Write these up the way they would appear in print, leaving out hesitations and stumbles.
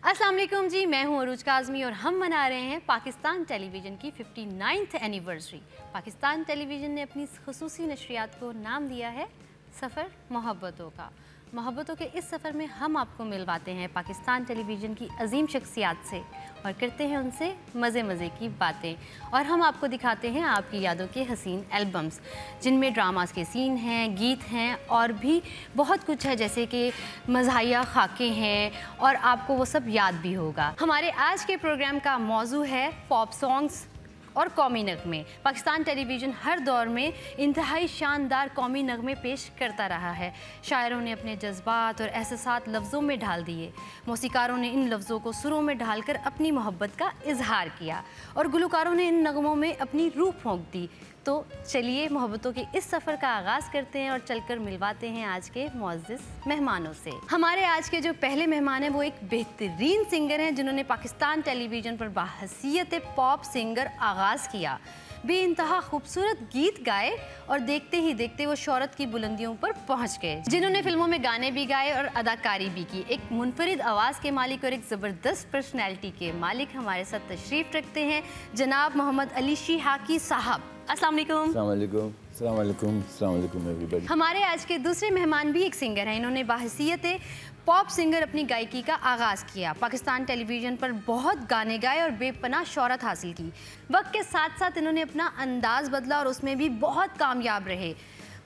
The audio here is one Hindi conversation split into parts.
अस्सलाम वालेकुम जी, मैं हूँ अरूज काज़मी और हम मना रहे हैं पाकिस्तान टेलीविज़न की 59th एनिवर्सरी। पाकिस्तान टेलीविज़न ने अपनी खुसूसी नशरियात को नाम दिया है सफ़र मोहब्बतों का। मोहब्बतों के इस सफ़र में हम आपको मिलवाते हैं पाकिस्तान टेलीविज़न की अजीम शख्सियात से और करते हैं उनसे मज़े मज़े की बातें, और हम आपको दिखाते हैं आपकी यादों के हसीन एल्बम्स जिनमें ड्रामास के सीन हैं, गीत हैं और भी बहुत कुछ है, जैसे कि मज़ाहिया खाके हैं और आपको वो सब याद भी होगा। हमारे आज के प्रोग्राम का मौजू है पॉप सॉन्ग्स और कौमी नगमे। पाकिस्तान टेलीविज़न हर दौर में इंतहाई शानदार कौमी नगमे पेश करता रहा है। शायरों ने अपने जज्बात और एहसासात लफ्ज़ों में ढाल दिए, मौसीकारों ने इन लफ्ज़ों को सुरों में ढालकर अपनी मोहब्बत का इजहार किया और गुलकारों ने इन नगमों में अपनी रूह फूंक दी। तो चलिए मोहब्बतों के इस सफ़र का आगाज़ करते हैं और चलकर मिलवाते हैं आज के मुअज़्ज़िज़ मेहमानों से। हमारे आज के जो पहले मेहमान हैं वो एक बेहतरीन सिंगर हैं जिन्होंने पाकिस्तान टेलीविज़न पर बाहसियत पॉप सिंगर आगाज़ किया, बेइंतहा खूबसूरत गीत गाए और देखते ही देखते वो शोहरत की बुलंदियों पर पहुंच गए, जिन्होंने फिल्मों में गाने भी गाए और अदाकारी भी की। एक मुनफरिद आवाज़ के मालिक और एक ज़बरदस्त पर्सनैलिटी के मालिक हमारे साथ तशरीफ़ रखते हैं जनाब मोहम्मद अली शिहाकी साहब। अस्सलाम वालेकुम। अस्सलाम वालेकुम। अस्सलाम वालेकुम। अस्सलाम वालेकुम एवरीबॉडी। हमारे आज के दूसरे मेहमान भी एक सिंगर हैं। इन्होंने बाहसियत पॉप सिंगर अपनी गायकी का आगाज़ किया, पाकिस्तान टेलीविज़न पर बहुत गाने गाए और बेपनाह शोहरत हासिल की। वक्त के साथ साथ इन्होंने अपना अंदाज़ बदला और उसमें भी बहुत कामयाब रहे।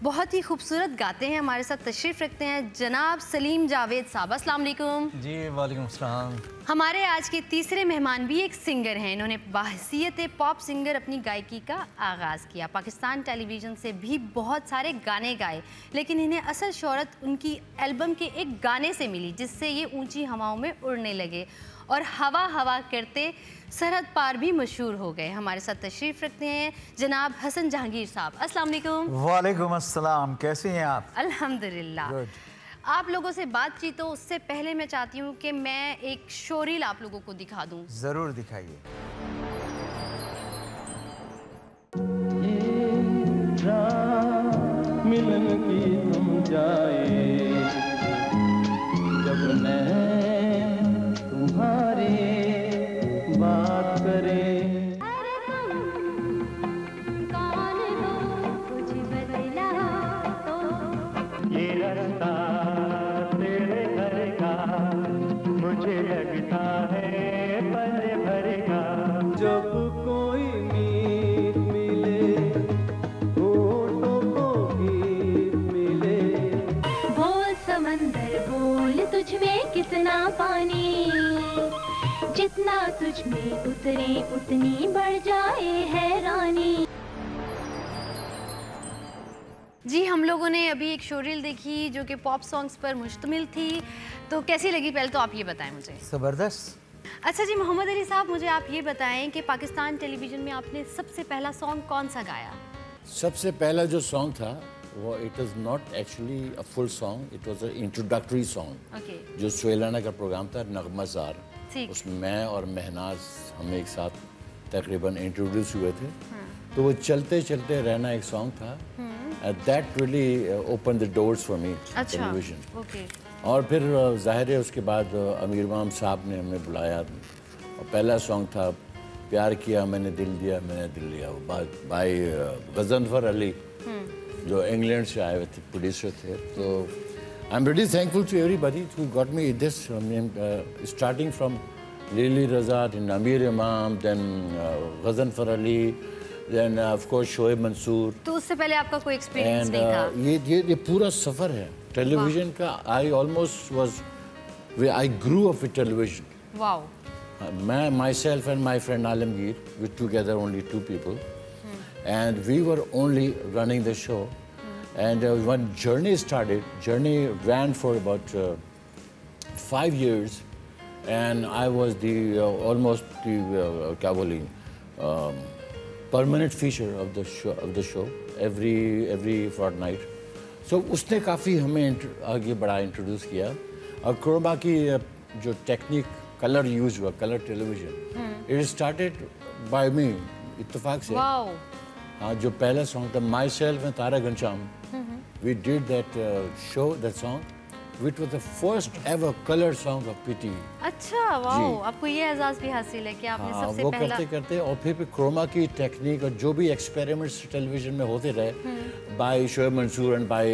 बहुत ही खूबसूरत गाते हैं। हमारे साथ तशरीफ़ रखते हैं जनाब सलीम जावेद साहब। अस्सलाम वालेकुम। जी वालेकुम सलाम। हमारे आज के तीसरे मेहमान भी एक सिंगर हैं। इन्होंने बाहसियत पॉप सिंगर अपनी गायकी का आगाज़ किया, पाकिस्तान टेलीविज़न से भी बहुत सारे गाने गाए, लेकिन इन्हें असल शोहरत उनकी एल्बम के एक गाने से मिली जिससे ये ऊंची हवाओं में उड़ने लगे और हवा हवा करते सरहद पार भी मशहूर हो गए। हमारे साथ तशरीफ़ रखते हैं जनाब हसन जहांगीर साहब। अस्सलाम वालेकुम। वालेकुम अस्सलाम, कैसे हैं आप? अल्हम्दुलिल्लाह। आप लोगों से बातचीत हो उससे पहले मैं चाहती हूँ कि मैं एक शोरील आप लोगों को दिखा दूँ। जरूर दिखाइए। मिलन की तुम जाए जब नैन तुम्हारे बात करे, ये रास्ता तेरे घर का मुझे लगता है पल भर का। जब कोई मीत मिले होठों को गीत मिले, बोल समंदर बोल तुझ में कितना पानी, जितना तुझ में उतरे उतनी बढ़ जाए हैरानी। जी, हम लोगों ने अभी एक शोरील देखी जो कि पॉप सॉन्ग्स पर मुश्तमिल थी, तो कैसी लगी पहले तो आप ये बताएं मुझे। जबरदस्त। अच्छा जी, मोहम्मद अली साहब मुझे आप ये बताएं कि पाकिस्तान टेलीविज़न में आपने सबसे पहला सॉन्ग कौन सा गाया? सबसे पहला जो सॉन्ग था वो it was not actually a full song, it was a introductory song. Okay. जो सुहेलाना का प्रोग्राम था नगमाज़ार, ठीक। उसमें मैं और महनाज हम एक साथ तकरीबन इंट्रोड्यूस हुए थे। तो वो चलते चलते रहना एक सॉन्ग था। That really open the doors for me television. Okay. और और फिर ज़ाहिर है उसके बाद अमीर माम साहब ने हमें बुलाया और पहला सॉन्ग था प्यार किया मैंने दिल दिया मैंने दिल लिया, वो भाई गजनफर अली जो इंग्लैंड से आए हुए थे, प्रोड्यूसर थे। तो I am really thankful to everybody who got me this, starting from Lily Raza, then Amir Imam, then Ghazanfar Ali, then of course Shoaib Mansoor. तो उससे पहले आपका कोई एक्सपीरियंस नहीं था? ये पूरा सफ़र है टेलीविजन का। I almost was I grew up with television. Wow. मैं myself and my friend Alamgir, we together only 2 people, and we were only running the show. And when Journey started, Journey ran for about 5 years, and I was the almost the permanent feature of the show every fortnight. So उसने काफ़ी हमें आगे बढ़ा इंट्रोड्यूस किया। और क्रोमा की जो टेक्निक कलर यूज हुआ, colour television, it started by me, इत्तेफाक से। वाओ। हाँ, जो पहला सॉन्ग था myself and Tara Ghanshyam, we did that show, that song which was the first ever color song of PTV. अच्छा, वाओ, आपको ये एजाज भी हासिल है कि आपने हाँ, सबसे वो पहला करते करते और फिर क्रोमा की टेक्निक और जो भी एक्सपेरिमेंट्स टेलीविजन में होते रहे by Shoaib Mansoor and by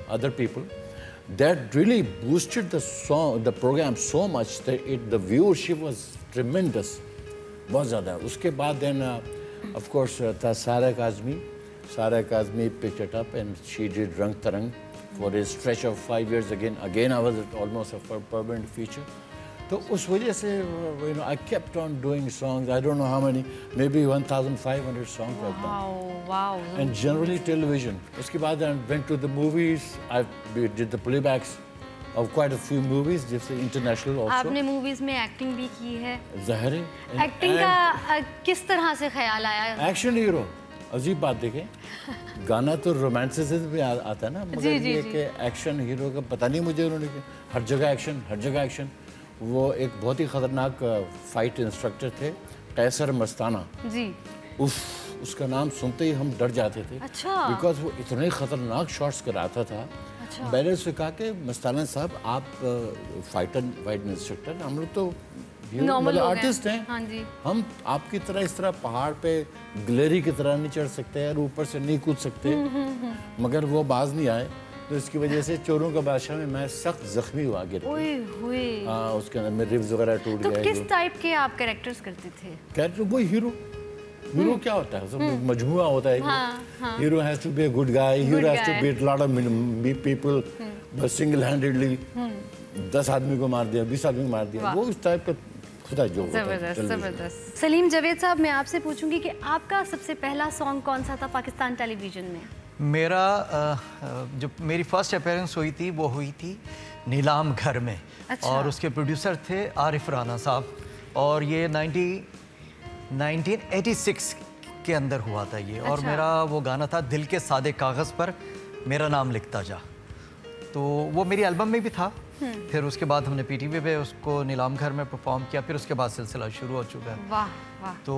other people, that really boosted the program so much that the viewership was tremendous, बहुत ज़्यादा. उसके बाद then of course था सारा Kazmi picked it up and she did Rang Tarang for a stretch of 5 years. Again I was almost a permanent feature. तो उस वजह से you know I kept on doing songs. I don't know how many, maybe 1,500 songs I've done. Wow. And generally television. उसके बाद I went to the movies. I did the playbacks of quite a few movies, जैसे international also. आपने मूवीज में एक्टिंग भी की है. ज़ाहिर है. एक्टिंग का किस तरह से ख्याल आया? एक्शन हीरो, अजीब बात देखें, गाना तो रोमांटिसिज्म में आता है ना, मगर ये कि एक्शन हीरो का पता नहीं मुझे, उन्होंने हर जगह एक्शन. वो एक बहुत ही खतरनाक फाइट इंस्ट्रक्टर थे, कैसर मस्ताना जी. उसका नाम सुनते ही हम डर जाते थे. अच्छा. बिकॉज वो इतने खतरनाक शॉट्स कराता था. अच्छा. मैंने उससे कहा कि मस्ताना साहब आप फाइट इंस्ट्रक्टर, हम लोग तो नॉर्मल आर्टिस्ट हैं. हाँ जी. हम आपकी तरह इस तरह पहाड़ पे ग्लेरी की तरह नहीं चढ़ सकते और ऊपर से नहीं कूद सकते. मगर वो बाज नहीं आए, तो इसकी वजह से चोरों का बादशाह में मैं सख्त जख्मी हुआ गिर के. हाँ, उसके अंदर में रिब्स वगैरह टूट गए. तो किस टाइप के आप कैरेक्टर्स करते थे? कैरेक्टर वो हीरो क्या होता है, सब मजमुआ होता है. Hero has to be a good guy, hero has to beat lot of people, but single handedly 10 आदमी को मार दिया, 20 आदमी को मार दिया. वो इस टाइप का खुदा जो जबरदस्त. सलीम जावेद साहब, मैं आपसे पूछूंगी कि आपका सबसे पहला सॉन्ग कौन सा था पाकिस्तान टेलीविजन में? मेरा जो मेरी फर्स्ट अपीयरेंस हुई थी वो हुई थी नीलाम घर में. अच्छा. और उसके प्रोड्यूसर थे आरिफ राना साहब, और ये 1986 के अंदर हुआ था ये. और मेरा वो गाना था दिल के सादे कागज़ पर मेरा नाम लिखता जा. तो वो मेरी एल्बम में भी था. फिर उसके बाद हमने पीटीवी पे उसको नीलाम घर में परफॉर्म किया. फिर उसके बाद सिलसिला शुरू हो चुका है. वाह. तो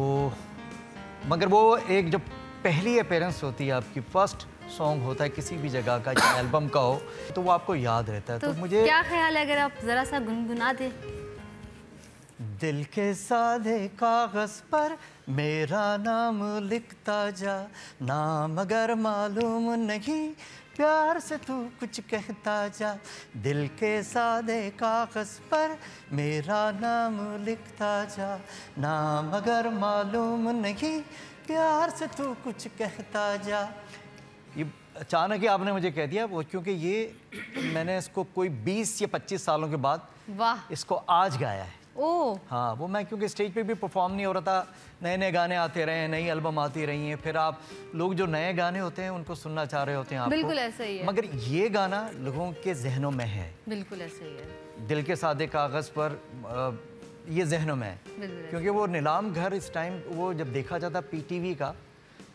मगर वो एक जो पहली अपीयरेंस होती है, आपकी फर्स्ट सॉन्ग होता है किसी भी जगह का, चाहे एल्बम का हो, तो वो आपको याद रहता है. तो मुझे क्या ख्याल है अगर आप जरा सा गुनगुना दे? दिल के सादे कागज पर मेरा नाम लिखता जा, नाम अगर मालूम नहीं प्यार से तू कुछ कहता जा. दिल के सादे कागज पर मेरा नाम लिखता जा, नाम अगर मालूम नहीं प्यार से तू कुछ कहता जा. ये अचानक ही आपने मुझे कह दिया वो, क्योंकि ये मैंने इसको कोई 20 या 25 सालों के बाद इसको आज गाया है. ओह. हाँ, वो मैं क्योंकि स्टेज पे भी परफॉर्म नहीं हो रहा था, नए गाने आते रहे हैं, नई एल्बम आती रही हैं, फिर आप लोग जो नए गाने होते हैं उनको सुनना चाह रहे होते हैं. आपको बिल्कुल ऐसा ही है. मगर ये गाना लोगों के जहनों में है. बिल्कुल ऐसा ही है. दिल के सादे कागज़ पर ये जहनों में है. क्योंकि वो नीलाम घर इस टाइम वो जब देखा जाता पीटीवी का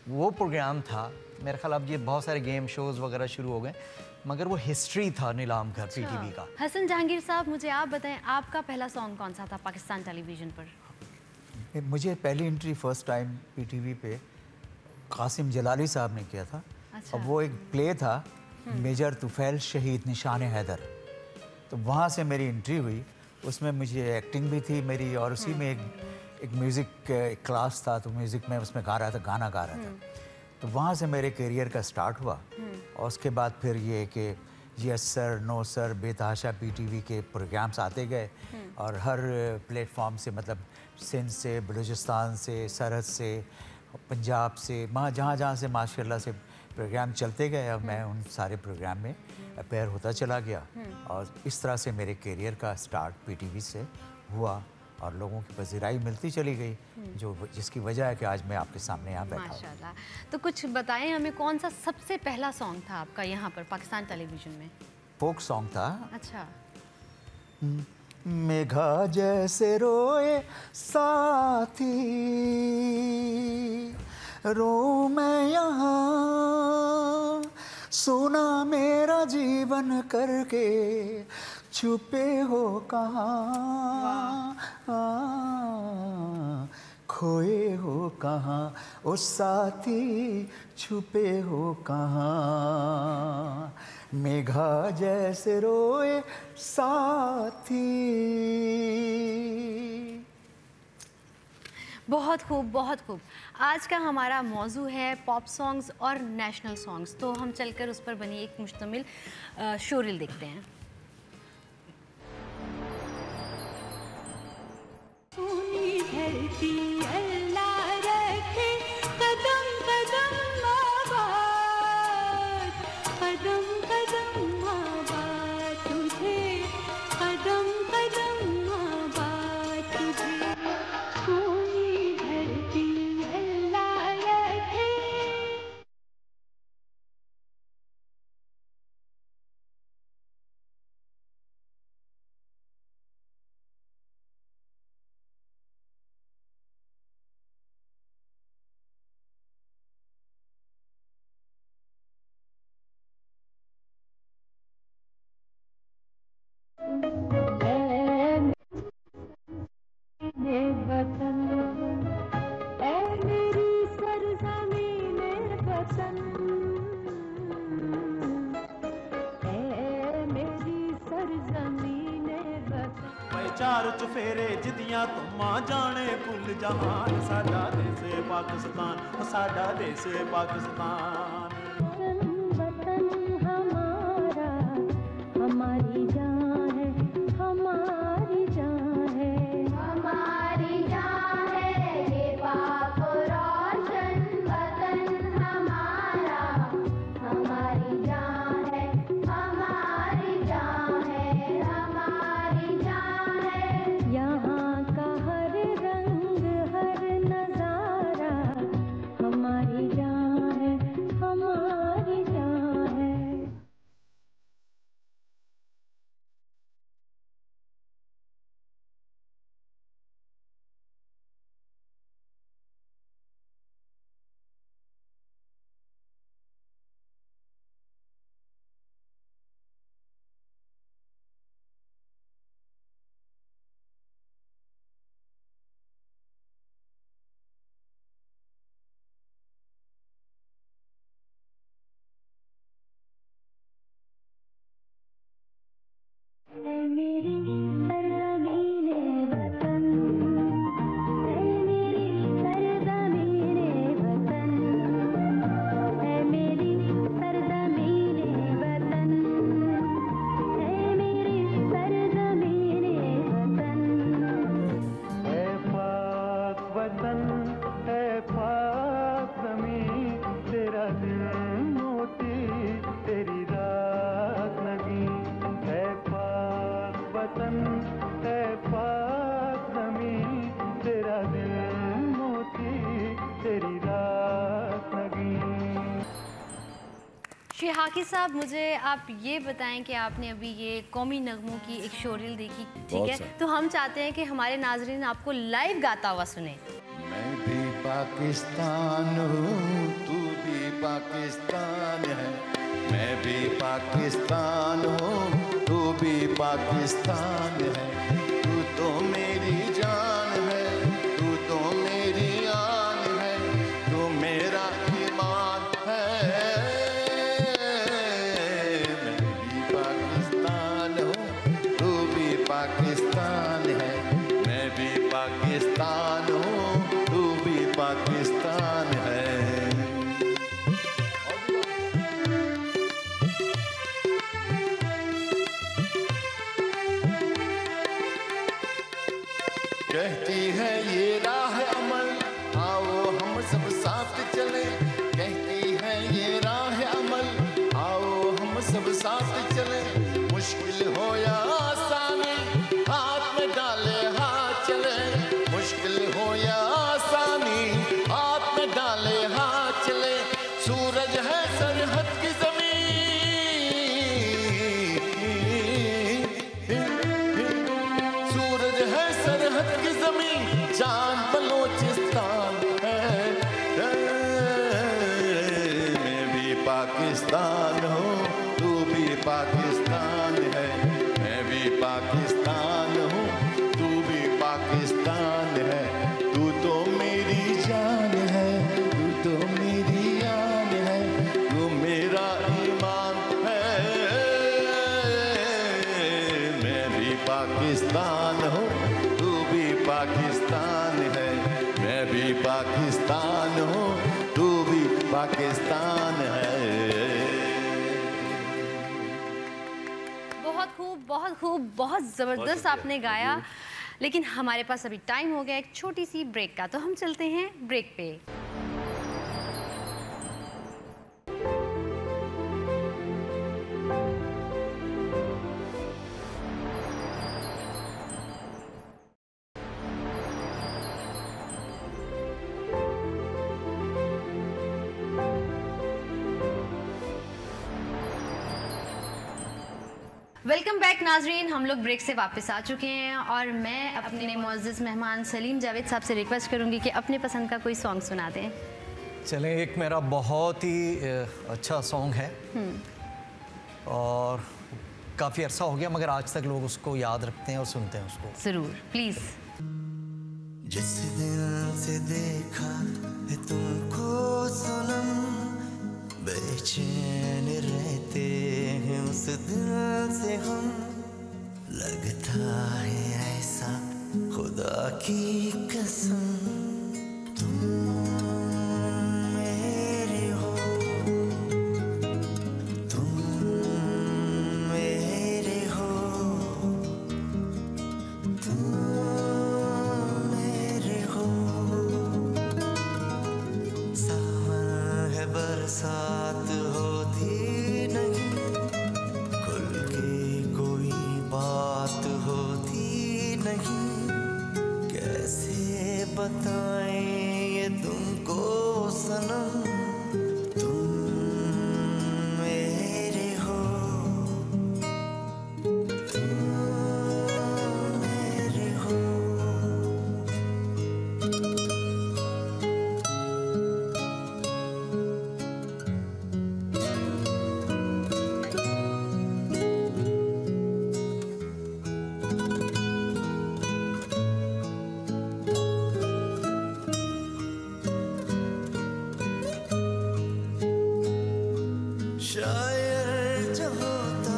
वो प्रोग्राम था, मेरे ख्याल अब ये बहुत सारे गेम शोज वगैरह शुरू हो गए, मगर वो हिस्ट्री था नीलाम घर पीटीवी का. हसन जहांगीर साहब, मुझे आप बताएं आपका पहला सॉन्ग कौन सा था पाकिस्तान टेलीविजन पर? मुझे पहली एंट्री फर्स्ट टाइम पीटीवी पे कासिम जलाली साहब ने किया था. अच्छा. अब वो एक प्ले था मेजर तुफैल शहीद निशान हैदर. तो वहाँ से मेरी एंट्री हुई. उसमें मुझे एक्टिंग भी थी मेरी, और उसी में एक म्यूज़िक क्लास था, तो म्यूज़िक में उसमें गाना गा रहा था. तो वहाँ से मेरे करियर का स्टार्ट हुआ. और उसके बाद फिर ये कि यस सर, नो सर, बेतहाशा पीटीवी के प्रोग्राम्स आते गए, और हर प्लेटफॉर्म से, मतलब सिंध से, बलूचिस्तान से, सरहद से, पंजाब से, जहाँ से माशाल्लाह से प्रोग्राम चलते गए. और मैं उन सारे प्रोग्राम में अपेयर होता चला गया. और इस तरह से मेरे करियर का स्टार्ट पीटीवी से हुआ, और लोगों की पजीराई मिलती चली गई, जिसकी वजह है कि आज मैं आपके सामने यहाँ बैठा हूँ. माशाल्लाह. तो कुछ बताएं हमें, कौन सा सबसे पहला सॉन्ग था आपका यहाँ पर पाकिस्तान टेलीविजन में? फोक सॉन्ग था. अच्छा. मेघा जैसे रोए साथी रो मैं यहाँ, सुना मेरा जीवन करके छुपे हो कहाँ, खोए हो कहाँ, ओ साथी छुपे हो कहाँ, मेघा जैसे रोए साथी। बहुत खूब, बहुत खूब। आज का हमारा मौजू है पॉप सॉन्ग्स और नेशनल सॉन्ग्स, तो हम चलकर उस पर बनी एक मुश्तमिल शोरील देखते हैं। धरती अल्लाह रखे कदम कदम आबाद, कदम कदम आबाद तुझे, कदम कदम आबाद तुझे, सोनी धरती अल्लाह रखे। चार चुफेरे जिदियां तुमा जाने कुल जहान, साडा देश पाकिस्तान, साडा देश पाकिस्तान। वतन हमारा, हमारी जान है, हमारी जान है, हमारी जान है, ये पाक रोशन वतन हमारा, हमारी जान है, हमारी जान है, हमारी जान है। यहाँ का हर रंग हर नजारा हमारी जान है, हमारी जान है। मेरी सरजमीने वतन, मेरी सरजमीने वतन, मेरी सरजमीने वतन, मेरी सरजमीने वतन। है पाक वतन, है पाक ज़मीं, तेरा दिल मोती, तेरी रात लगी। है पाक वतन, है पाक ज़मीं, तेरा दिल मोती, तेरी रात लगी। श्री हाकी साहब, मुझे आप ये बताएं कि आपने अभी ये कौमी नगमों की एक शोरील देखी, ठीक बहुत है? सा। तो हम चाहते हैं कि हमारे नाजरीन आपको लाइव गाता हुआ सुने। मैं भी पाकिस्तान हूँ, तू भी पाकिस्तान है, मैं भी पाकिस्तान हूँ, तू भी पाकिस्तान है, तू तो मेरी जान है, तू तो मेरी आन है, तू मेरा ईमान है। मैं भी पाकिस्तान हूँ, तू भी पाकिस्तान है, मैं भी पाकिस्तान हूँ, तू भी पाकिस्तान है। कहती है ये राह अमल, आओ हम सब साथ चले, कहती है ये राह अमल, आओ हम सब साथ चले, मुश्किल हो या आसानी, हाथ में डाले हाथ चले, मुश्किल हो या आसानी, हाथ में डाले हाथ चले, सूरज है सरहद की सूरज है सरहद की जमीन, चांद बलोचिस्तान है। मैं भी पाकिस्तान हूँ, तू भी पाकिस्तान है, मैं भी पाकिस्तान हूँ, तू भी पाकिस्तान है, तू तो मेरी पाकिस्तान है, मैं भी पाकिस्तान हूँ, तू भी पाकिस्तान है। बहुत खूब, बहुत खूब, बहुत ज़बरदस्त आपने गाया। लेकिन हमारे पास अभी टाइम हो गया एक छोटी सी ब्रेक का, तो हम चलते हैं ब्रेक पे। वेलकम बैक नाजरीन, हम लोग ब्रेक से वापस आ चुके हैं और मैं अपने मुअज़्ज़िज़ मेहमान सलीम जावेद साहब से रिक्वेस्ट करूंगी कि अपने पसंद का कोई सॉन्ग सुना दें। चलें, एक मेरा बहुत ही अच्छा सॉन्ग है और काफ़ी अरसा हो गया मगर आज तक लोग उसको याद रखते हैं और सुनते हैं उसको। ज़रूर, प्लीज़। जिस दिन से देखा है तुमको सनम, बेचैन रहते हैं उस दिन से हम, लगता है ऐसा खुदा की कसम, तुम मेरे हो, तुम मेरे हो, तुम मेरे हो। सावन है बरसात होती नहीं, खुल के कोई बात होती नहीं, कैसे बताएं ये तुमको सनम, तुम मेरे हो, तुम मेरे हो। शायर जो होता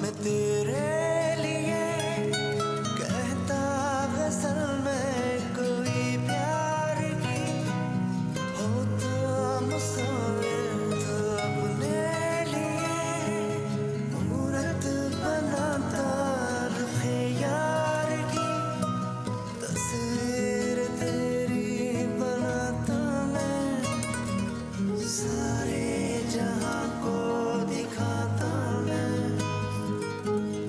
मैं तेरे लिए, कहता गज़ल में कोई प्यार की, होता मुसाविर तो अपने लिए, मूरत बनाता रुखे यार की, तस्वीर तेरी बनाता मैं, सारे जहां को दिखाता मैं,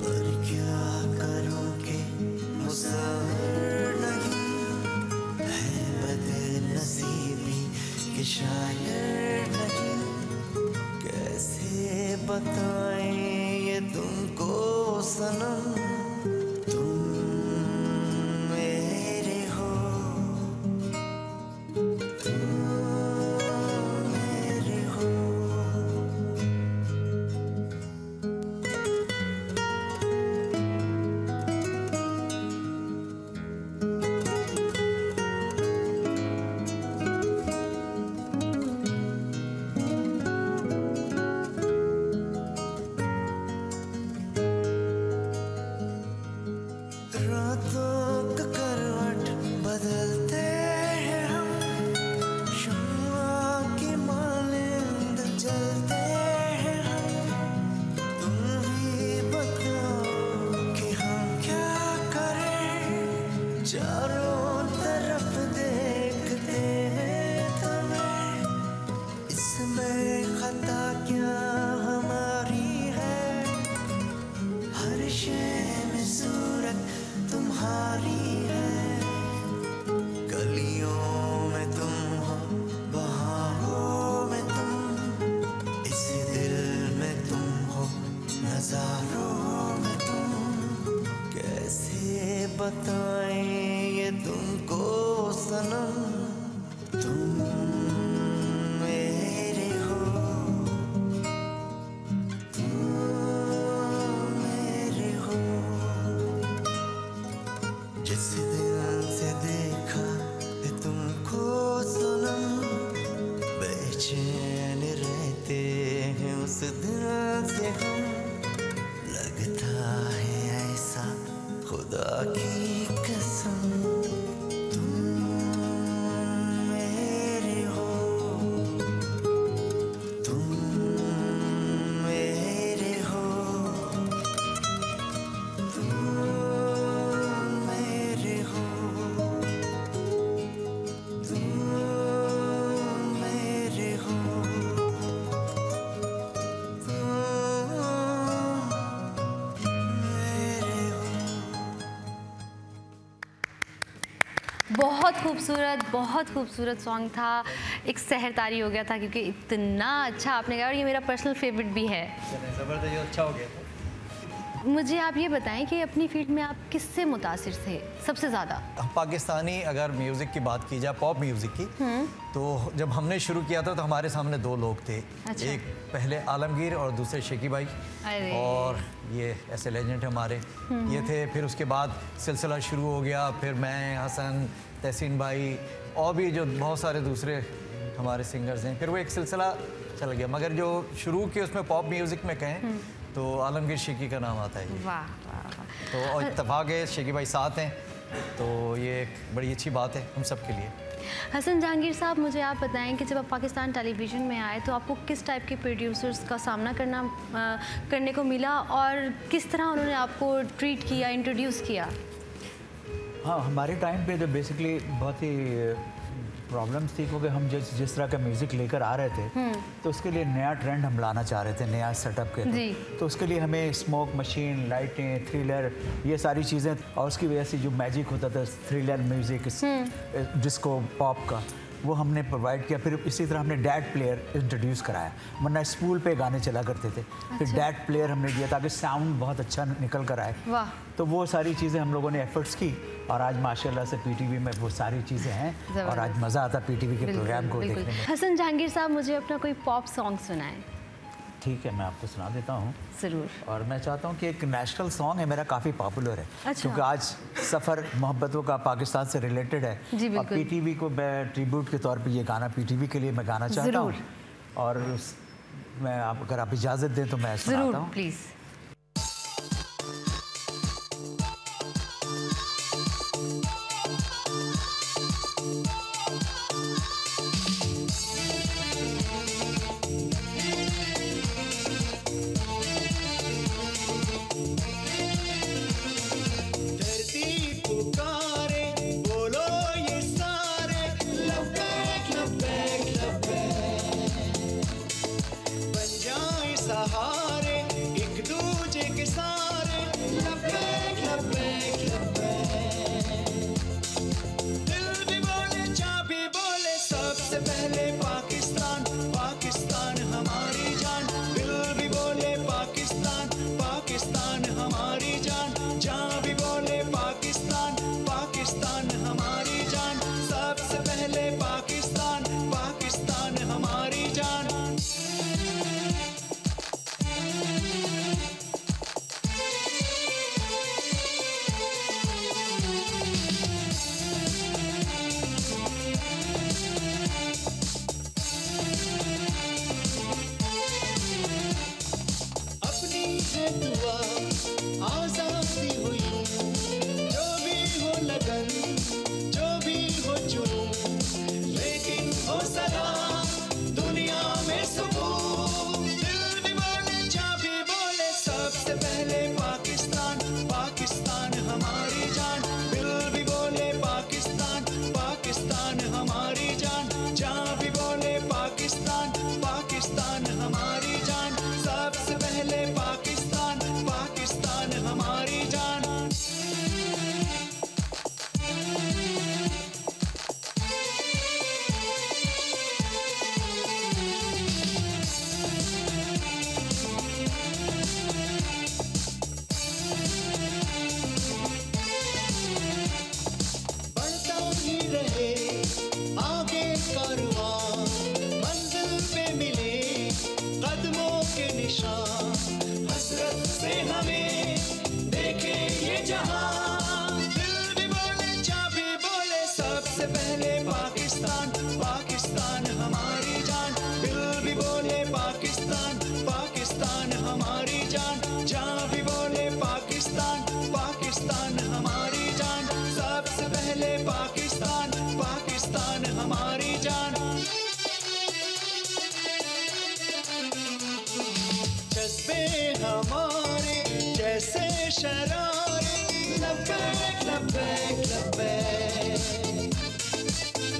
पर क्या करूं कि मुसाविर नहीं है, बदनसीबी कि शायर नहीं, कैसे बताएं ये तुमको सनम, तुम मेरे हो, तुम मेरे हो। बहुत खूबसूरत सॉन्ग था। एक सहरतारी हो गया था क्योंकि इतना अच्छा आपने गाया और ये मेरा पर्सनल फेवरेट भी है। ज़बरदस्त, अच्छा हो गया। मुझे आप ये बताएं कि अपनी फील्ड में आप किससे मुतासिर थे सबसे ज़्यादा? पाकिस्तानी अगर म्यूज़िक की बात की जाए, पॉप म्यूज़िक की, तो जब हमने शुरू किया था तो हमारे सामने दो लोग थे। अच्छा। एक पहले आलमगीर और दूसरे शेकी भाई, और ये ऐसे लेजेंड हमारे ये थे। फिर उसके बाद सिलसिला शुरू हो गया, फिर मैं, हसन, तहसीन भाई और भी जो बहुत सारे दूसरे हमारे सिंगर्स हैं। फिर वो एक सिलसिला चल गया, मगर जो शुरू के उसमें पॉप म्यूज़िक में कहें तो आलमगीर शेकी का नाम आता है। वाह वाह वाह। तो और इत्तेफाक है, शेकी भाई साथ हैं, तो ये एक बड़ी अच्छी बात है हम सब के लिए। हसन जहांगीर साहब, मुझे आप बताएं कि जब आप पाकिस्तान टेलीविज़न में आए तो आपको किस टाइप के प्रोड्यूसर्स का सामना करने को मिला और किस तरह उन्होंने आपको ट्रीट किया, इंट्रोड्यूस किया? हाँ, हमारे टाइम पे तो बेसिकली बहुत ही प्रॉब्लम्स थी, क्योंकि हम जिस तरह का म्यूज़िक लेकर आ रहे थे तो उसके लिए नया ट्रेंड हम लाना चाह रहे थे, नया सेटअप के जी। तो उसके लिए हमें स्मोक मशीन, लाइटें, थ्रिलर, ये सारी चीज़ें, और उसकी वजह से जो मैजिक होता था थ्रिलर म्यूज़िक, डिस्को पॉप का, वो हमने प्रोवाइड किया। फिर इसी तरह हमने डैट प्लेयर इंट्रोड्यूस कराया, वरना स्पूल पे गाने चला करते थे। फिर डैट प्लेयर हमने दिया ताकि साउंड बहुत अच्छा निकल कर आए। वाह। तो वो सारी चीज़ें हम लोगों ने एफर्ट्स की और आज माशाल्लाह से पीटीवी में वो सारी चीज़ें हैं और आज मज़ा आता पीटीवी के प्रोग्राम को देखने में। हसन जहांगीर साहब, मुझे अपना कोई पॉप सॉन्ग सुनाएं। ठीक है, मैं आपको सुना देता हूँ। ज़रूर। और मैं चाहता हूँ कि एक नेशनल सॉन्ग है मेरा, काफ़ी पॉपुलर है। अच्छा। क्योंकि आज सफ़र मोहब्बतों का पाकिस्तान से रिलेटेड है। जी, और बिल्कुल। पीटीवी को मैं ट्रिब्यूट के तौर पे ये गाना पीटीवी के लिए मैं गाना चाहता हूँ। और मैं अगर आप इजाज़त दें तो मैं सुनाता ज़रूर, हूँ। प्लीज़।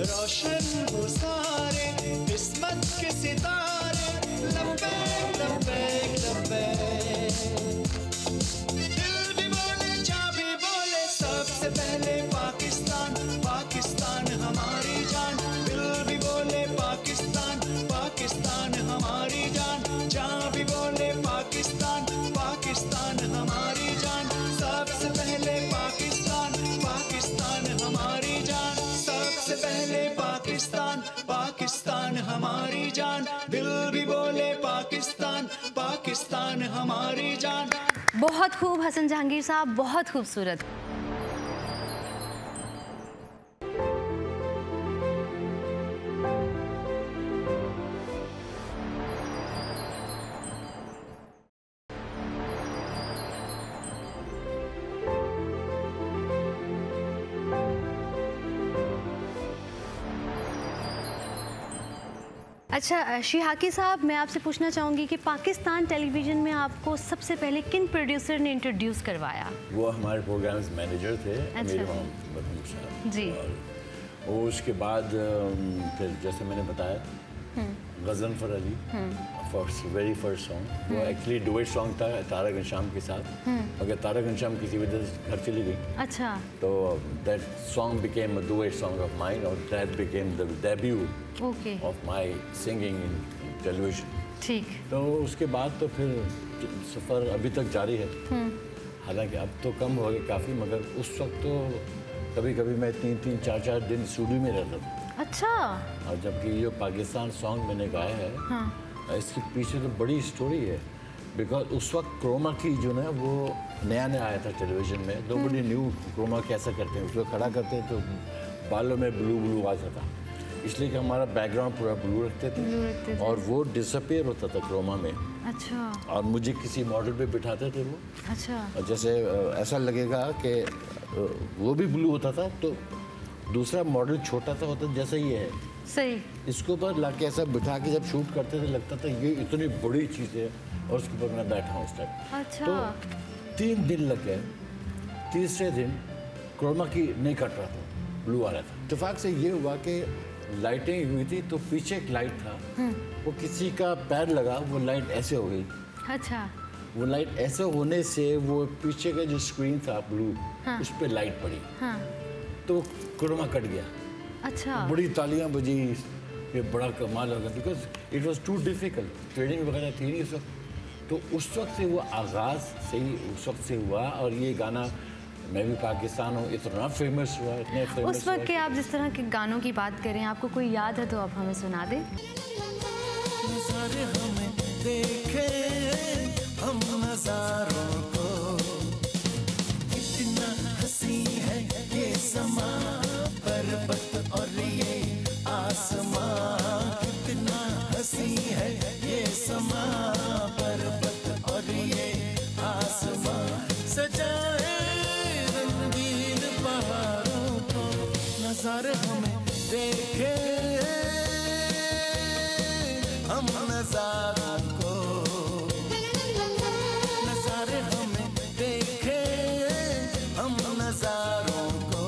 रोशन हो सारे किस्मत के सितारे, लब्बैक लब्बैक लब्बैक। दिल भी बोले, जा भी बोले, सबसे पहले पाकिस्तान पाकिस्तान। हमारी जान, दिल भी बोले पाकिस्तान, पाकिस्तान हमारी जान। बहुत खूब हसन जहांगीर साहब, बहुत खूबसूरत। अच्छा शिहाकी साहब, मैं आपसे पूछना चाहूँगी कि पाकिस्तान टेलीविज़न में आपको सबसे पहले किन प्रोड्यूसर ने इंट्रोड्यूस करवाया? वो हमारे प्रोग्राम्स मैनेजर थे, अमीर इमाम साहब जी। और उसके बाद फिर जैसे मैंने बताया Ghazanfar Ali very first song, वो एक्चुअली डुएट सॉन्ग था तारा घनश्याम के साथ, मगर तारा घनश्याम किसी वजह से घर चली गई। अच्छा। तो that song became a duet song of mine और that became the debut of my singing in television. ठीक। तो उसके बाद तो फिर सफ़र अभी तक जारी है, हालांकि अब तो कम हो गए काफ़ी, मगर उस वक्त तो कभी कभी मैं 3-3, 4-4 दिन स्टूडियो में रहता था। अच्छा। और जबकि ये पाकिस्तान सॉन्ग मैंने गाया है, इसके पीछे तो बड़ी स्टोरी है, बिकॉज उस वक्त क्रोमा की जो ना वो नया नया आया था टेलीविज़न में, तो बड़ी न्यू क्रोमा कैसा करते हैं, उसको खड़ा करते हैं तो बालों में ब्लू ब्लू आता था, इसलिए कि हमारा बैकग्राउंड पूरा ब्लू रखते थे और वो डिसअपेयर होता था क्रोमा में। अच्छा। और मुझे किसी मॉडल पे बिठाते थे वो। अच्छा। और जैसे ऐसा लगेगा कि वो भी ब्लू होता था, तो दूसरा मॉडल छोटा सा होता जैसा ये है, सही, इसको ऊपर ला के ऐसा बिठा के जब शूट करते थे लगता था ये इतनी बड़ी चीज़ है, और उसके ऊपर मैं बैठा हूँ उस टाइम। अच्छा। तो 3 दिन लग गए, तीसरे दिन क्रोमा की नहीं कट रहा था, ब्लू आ रहा था। इत्तेफाक से ये हुआ कि लाइटिंग हुई थी, तो पीछे एक लाइट था, वो किसी का पैर लगा, वो लाइट ऐसे हो गई। अच्छा। वो लाइट ऐसे होने से वो पीछे का जो स्क्रीन था ब्लू, उस पर लाइट पड़ी, तो क्रोमा कट गया। अच्छा। बड़ी तालियां बजी, ये बड़ा कमाल हो गया, because it was too difficult, training वगैरह थी नहीं उस वक्त। तो उस वक्त से वो आगाज़ से ही उस वक्त से हुआ, और ये गाना मैं भी पाकिस्तान हूँ इतना फेमस हुआ, इतने फेमस उस वक्त के आप जिस तरह के गानों की बात करें, आपको कोई याद है तो आप हमें सुना दें। हमें देखे हम नजारों को, कितना हंसी है ये समा, पर्वत और ये आसमां, कितना हंसी है ये समा, पर्वत और ये आसमां, सजाए रंगीन पहाड़ों को, नज़ारे हमें देखे हम नज़ारों को, नज़ारे हमें देखे हम नज़ारों को।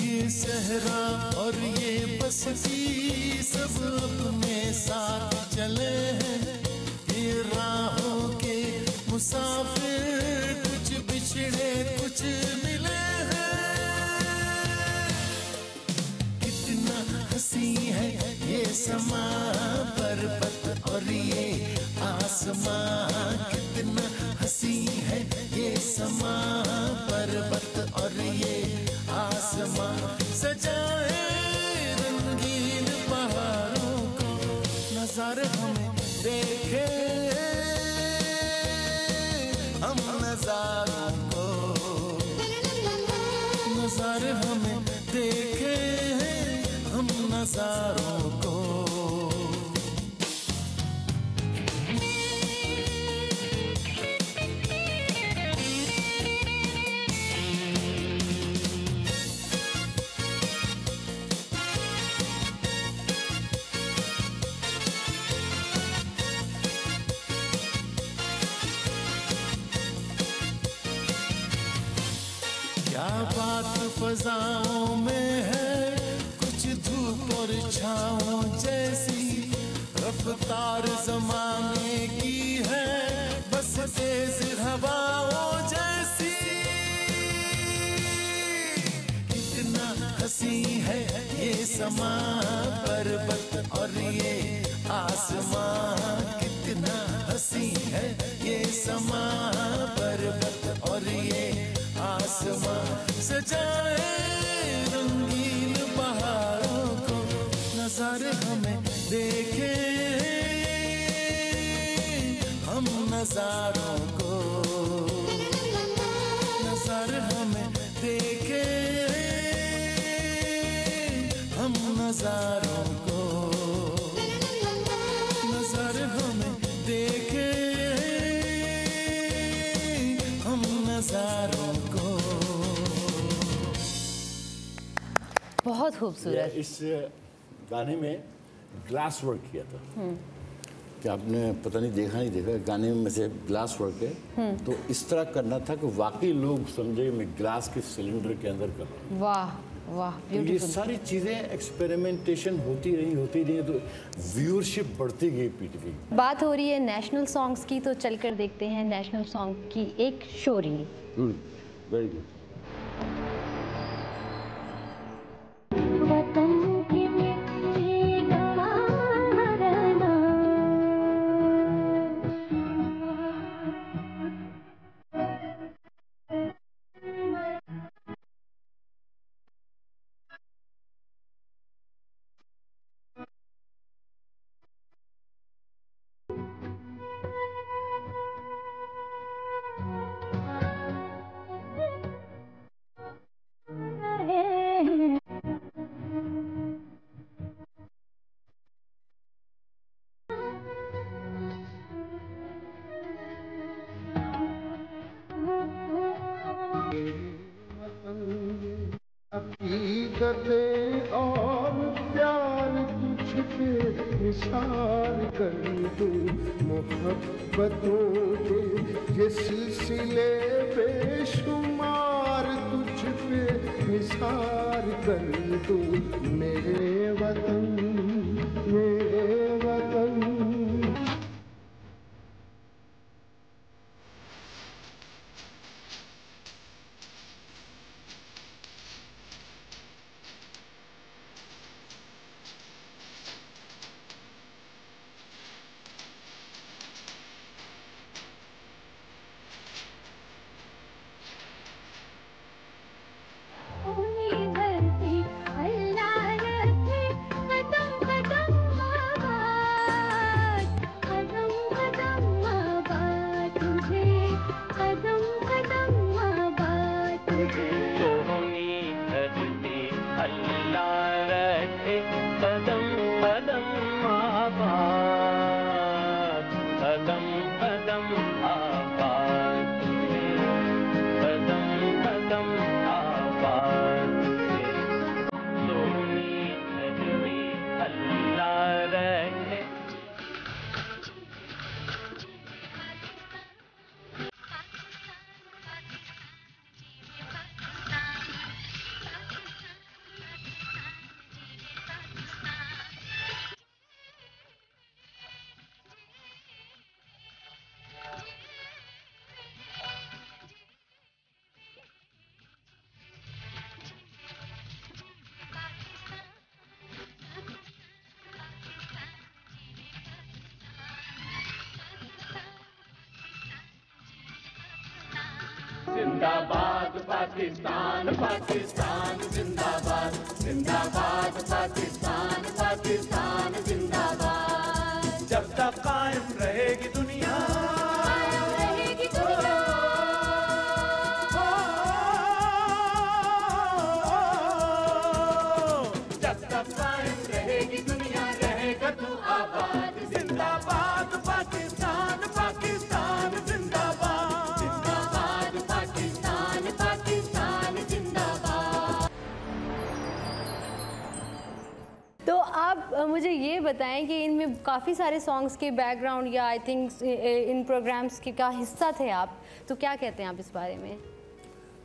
ये सहरा और ये बस्ती सब अपने साथ चले हैं, ये राहों के मुसाफिर, कुछ बिछड़े कुछ मिले हैं, कितना हंसी है ये समा, पर्वत और ये आसमां, कितना हंसी है ये समा, पर्वत और ये आसमां, सजाए रंगीन पहाड़ों को, नज़ारे हमें देखे हम नज़ारों को, नज़ारे हमें देखे हम नज़ारों को। क्या बात फजाओं में है, कुछ धूप और छाओं जैसी, रफ्तार ज़माने की है, बस तेज हवाओं जैसी। समा पर्वत और ये आसमां कितना हंसी है, ये समा पर्वत और ये आसमां सजाए रंगीन पहाड़ों को, नजारे हमें देखे हम नजारों को, नजारे हमें देखे हम नजारों को, नजर हमें देखे हम नजारों को। बहुत खूबसूरत। इस गाने में ग्लास वर्क किया था कि आपने पता नहीं देखा नहीं देखा, गाने में से ग्लास वर्क है तो इस तरह करना था कि वाकई लोग समझे मैं ग्लास के सिलेंडर के अंदर कर रहा हूँ। वाह वाह, तो ये सारी चीज़ें एक्सपेरिमेंटेशन होती रही तो व्यूअरशिप बढ़ती गई पीटीवी। बात हो रही है नेशनल सॉन्ग्स की, तो चलकर देखते हैं नेशनल सॉन्ग की एक शो रील। Very good. वतन की मिट्टी का रहना, अकीदतें और प्यार तुझ पे निसार कर दूं, मोहब्बतों के ये सिलसिले बेशुमार तुझ पे निसार कर दूं, मेरे वतन मेरे वतन। धरती अल्लाह रखे कदम कदम आबाद, कदम कदम आबाद तुझे, कदम कदम आबाद तुझे। सोहनी धरती अल्लाह रखे कदम कदम आबाद, कदम कदम आबाद तुझे, कदम कदम आबाद तुझे। सोहनी धरती अल्लाह रखे। जिंदाबाद पाकिस्तान, पाकिस्तान जिंदाबाद, जिंदाबाद पाकिस्तान, पाकिस्तान जिंदाबाद। जब तक कायम रहेगी दुनिया, रहेगी दुनिया, जब तक कायम रहेगी दुनिया, रहेगा तू आबाद। जिंदाबाद पाकिस्तान, पाकिस्तान जिंदाबाद, जिंदाबाद पाकिस्तान, पाकिस्तान जिंदाबाद। तो आप मुझे ये बताएं कि इनमें काफ़ी सारे सॉन्ग्स के बैकग्राउंड या आई थिंक इन प्रोग्राम्स के का हिस्सा थे आप, तो क्या कहते हैं आप इस बारे में?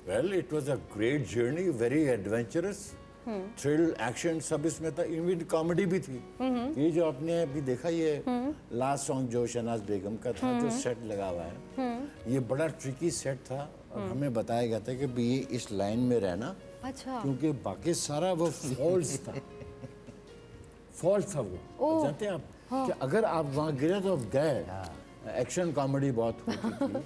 Well it was a great journey, very adventurous, thrill, action सब इसमें था, इवन कॉमेडी भी थी। ये जो आपने अभी देखा ये लास्ट सॉन्ग जो शहनाज बेगम का था जो सेट लगा हुआ है, ये बड़ा ट्रिकी सेट था और हमें बताया गया था कि भी ये इस लाइन में रहना, अच्छा, क्योंकि बाकी सारा वो फॉल्स था। फॉल्ट था वो, जानते हैं आप कि अगर आप वहाँ गिरे तो आप गए। एक्शन कॉमेडी बहुत होती थी।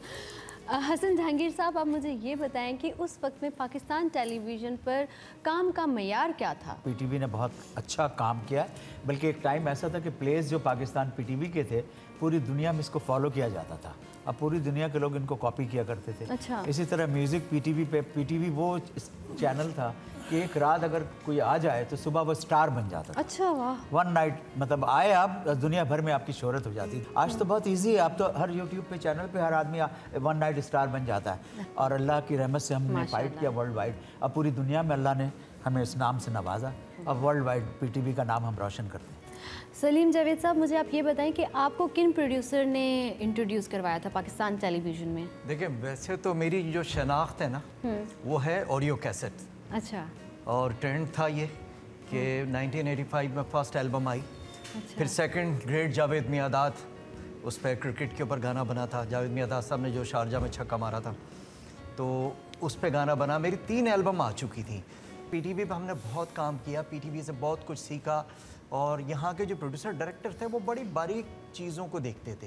हसन जहांगीर साहब, आप मुझे ये बताएं कि उस वक्त में पाकिस्तान टेलीविज़न पर काम का मयार क्या था? पीटीवी ने बहुत अच्छा काम किया, बल्कि एक टाइम ऐसा था कि प्लेस जो पाकिस्तान पीटीवी के थे पूरी दुनिया में इसको फॉलो किया जाता था। अब पूरी दुनिया के लोग इनको कॉपी किया करते थे। अच्छा। इसी तरह म्यूज़िक पीटीवी पे, पीटीवी वो चैनल था कि एक रात अगर कोई आ जाए तो सुबह वो स्टार बन जाता था। अच्छा, वाह। वन नाइट, मतलब आए आप, दुनिया भर में आपकी शोहरत हो जाती थी। आज तो बहुत इजी है, आप तो हर यूट्यूब पे चैनल पे हर आदमी वन नाइट स्टार बन जाता है। और अल्लाह की रहमत से हमने फाइट किया वर्ल्ड वाइड। अब पूरी दुनिया में अल्लाह ने हमें इस नाम से नवाजा। अब वर्ल्ड वाइड पीटीवी का नाम हम रोशन करते हैं। सलीम जावेद साहब, मुझे आप ये बताएं कि आपको किन प्रोड्यूसर ने इंट्रोड्यूस करवाया था पाकिस्तान टेलीविज़न में? देखिए, वैसे तो मेरी जो शनाख्त है ना वो है ऑडियो कैसेट। अच्छा। और ट्रेंड था ये कि 1985 में फर्स्ट एल्बम आई। फिर सेकंड ग्रेट जावेद मियादाद, उस पर क्रिकेट के ऊपर गाना बना था। जावेद मियादाद साहब ने जो शारजा में छक्का मारा था, तो उस पर गाना बना। मेरी 3 एल्बम आ चुकी थी। पीटीवी पे हमने बहुत काम किया, पीटीवी से बहुत कुछ सीखा। और यहाँ के जो प्रोड्यूसर डायरेक्टर थे वो बड़ी बारीक चीज़ों को देखते थे,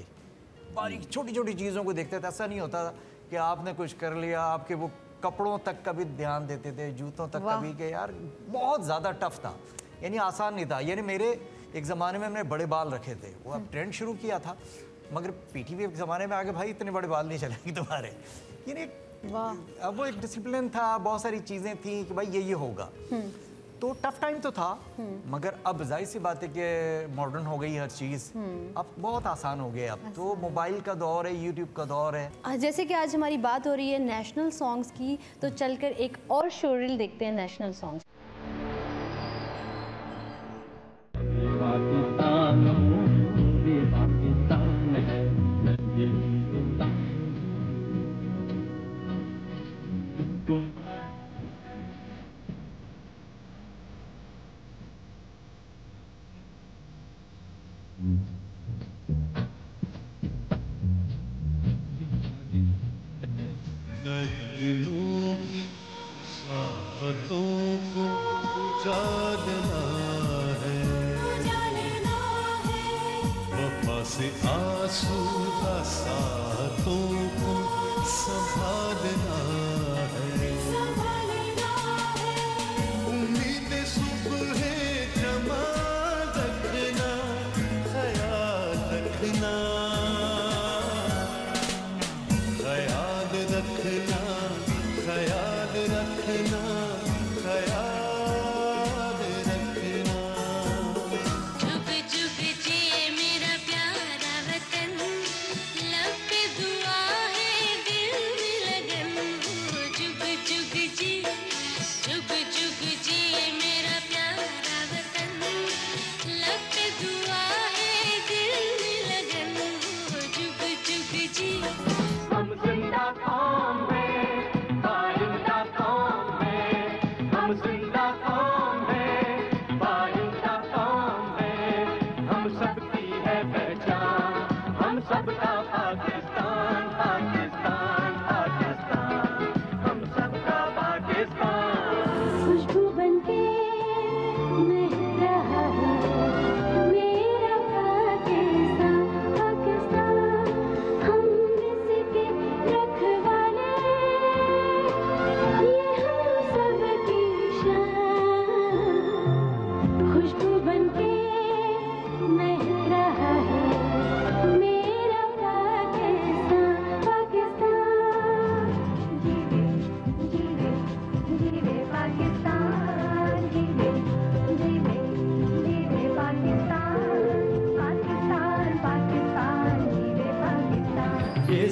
बारीक छोटी छोटी चीज़ों को देखते थे। ऐसा नहीं होता कि आपने कुछ कर लिया, आपके वो कपड़ों तक का भी ध्यान देते थे, जूतों तक का भी, कि यार बहुत ज़्यादा टफ था, यानी आसान नहीं था। यानी मेरे एक ज़माने में हमने बड़े बाल रखे थे, वो अब ट्रेंड शुरू किया था, मगर पीटीवी एक ज़माने में आगे भाई इतने बड़े बाल नहीं चलेंगे तुम्हारे। यानी अब वो एक डिसिप्लिन था, बहुत सारी चीज़ें थी कि भाई ये होगा। तो टफ टाइम तो था, मगर अब जाहिर सी बात है कि मॉडर्न हो गई हर चीज़, अब बहुत आसान हो गया। अब तो मोबाइल का दौर है, यूट्यूब का दौर है। जैसे कि आज हमारी बात हो रही है नेशनल सॉन्ग्स की, तो चलकर एक और शो रील देखते हैं नेशनल सॉन्ग्स। से आंसू का साथों को संभालना है, उम्मीद सुबह जमा रखना, ख्याल रखना, ख्याल रखना, ख्याल रखना, ख्याल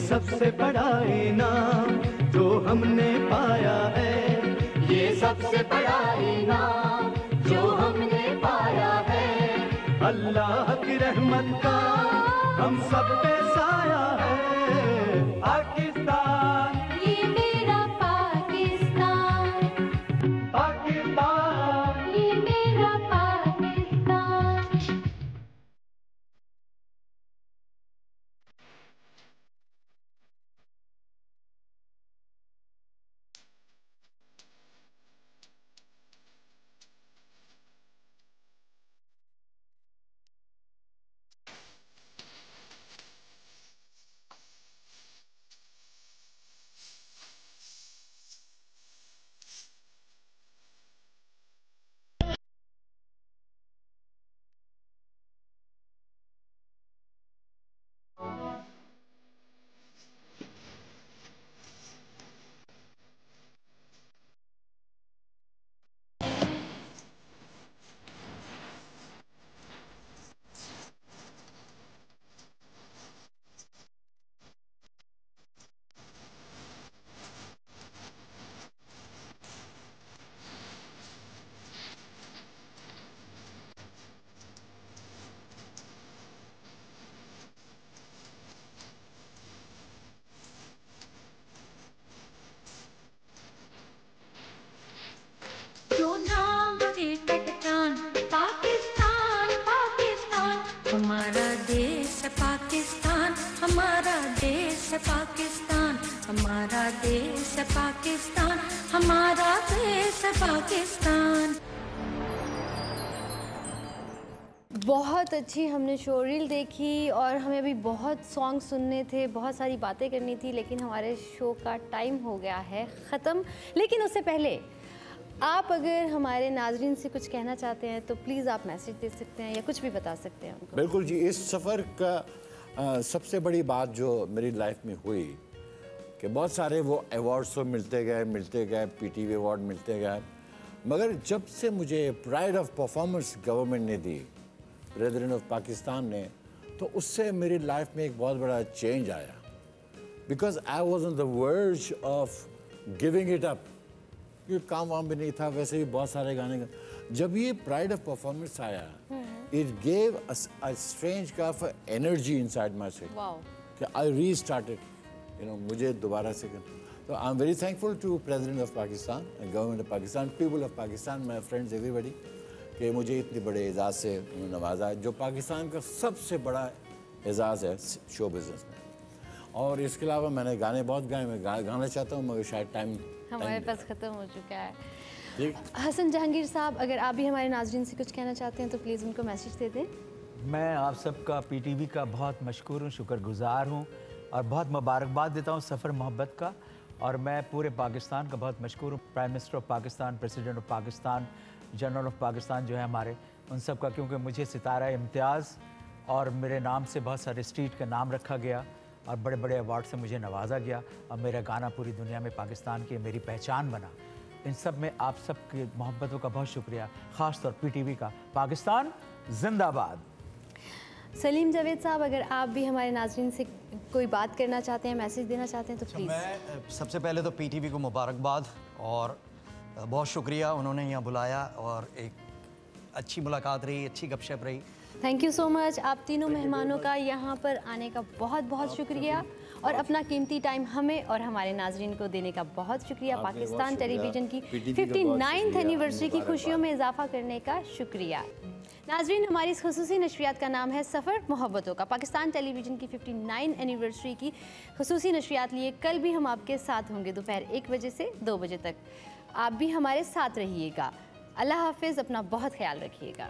सबसे बड़ा इनाम जो हमने पाया है, ये सबसे बड़ा इनाम जो हमने पाया है, अल्लाह की रहमत का हम सब पे साया है। पाकिस्तान, ये मेरा पाकिस्तान, पाकिस्तान, ये मेरा पाकिस्तान। हमारा देश है पाकिस्तान, हमारा देश है पाकिस्तान। बहुत अच्छी हमने शो रील देखी और हमें अभी बहुत सॉन्ग सुनने थे, बहुत सारी बातें करनी थी, लेकिन हमारे शो का टाइम हो गया है ख़त्म। लेकिन उससे पहले आप अगर हमारे नाजरीन से कुछ कहना चाहते हैं तो प्लीज़ आप मैसेज दे सकते हैं या कुछ भी बता सकते हैं उनको। बिल्कुल जी, इस सफ़र का सबसे बड़ी बात जो मेरी लाइफ में हुई कि बहुत सारे वो अवार्ड्स तो मिलते गए, पीटीवी अवार्ड मिलते गए, मगर जब से मुझे प्राइड ऑफ परफॉर्मेंस गवर्नमेंट ने दी, प्रेसिडेंट ऑफ पाकिस्तान ने, तो उससे मेरी लाइफ में एक बहुत बड़ा चेंज आया। Because I was on the verge of giving it up, क्योंकि काम वाम भी नहीं था, वैसे भी बहुत सारे गाने का। जब ये प्राइड ऑफ परफॉर्मेंस आया, it gave a strange kind of energy inside myself कि आई रीस्टार्टेड, यू नो, मुझे दोबारा से तो I am very thankful to president of Pakistan, government of Pakistan, people of Pakistan, my friends, everybody, कि मुझे इतनी बड़े एजाज़ से उन्होंने नवाजा, जो पाकिस्तान का सबसे बड़ा एजाज़ है शो बिज़नेस में। और इसके अलावा मैंने गाने बहुत गाए, मैं गाना चाहता हूँ मगर शायद टाइम हमारे पास ख़त्म हो चुका है। हसन जहांगीर साहब, अगर आप भी हमारे नाज़रीन से कुछ कहना चाहते हैं तो प्लीज़ उनको मैसेज दे दें। मैं आप सबका पीटीवी का बहुत मशकूर हूँ, शुक्रगुजार हूँ और बहुत मुबारकबाद देता हूँ सफ़र मोहब्बत का। और मैं पूरे पाकिस्तान का बहुत मशकूर हूँ, prime minister of Pakistan, president of Pakistan, general of Pakistan जो है हमारे, उन सब का, क्योंकि मुझे सितारा इम्तियाज़ और मेरे नाम से बहुत सारे स्ट्रीट का नाम रखा गया और बड़े बड़े अवार्ड से मुझे नवाजा गया और मेरा गाना पूरी दुनिया में पाकिस्तान की मेरी पहचान बना। इन सब में आप सब की मोहब्बतों का बहुत शुक्रिया, ख़ास तौर पीटीवी का। पाकिस्तान जिंदाबाद। सलीम जावेद साहब, अगर आप भी हमारे नाज़रीन से कोई बात करना चाहते हैं, मैसेज देना चाहते हैं तो प्लीज़। मैं सबसे पहले तो पीटीवी को मुबारकबाद और बहुत शुक्रिया, उन्होंने यहाँ बुलाया और एक अच्छी मुलाकात रही, अच्छी गपशप रही। Thank you so much. आप तीनों मेहमानों का यहाँ पर आने का बहुत बहुत शुक्रिया और अपना कीमती टाइम हमें और हमारे नाजरीन को देने का बहुत शुक्रिया। पाकिस्तान टेलीविज़न की 59th एनिवर्सरी की खुशियों में इजाफा करने का शुक्रिया। नाजरीन, हमारी इस खुसूसी नशरियात का नाम है सफ़र मोहब्बतों का। पाकिस्तान टेलीविज़न की 59 एनिवर्सरी की खुसूसी नशरियात लिए कल भी हम आपके साथ होंगे दोपहर 1 बजे से 2 बजे तक। आप भी हमारे साथ रहिएगा। अल्लाह हाफिज़, अपना बहुत ख्याल रखिएगा।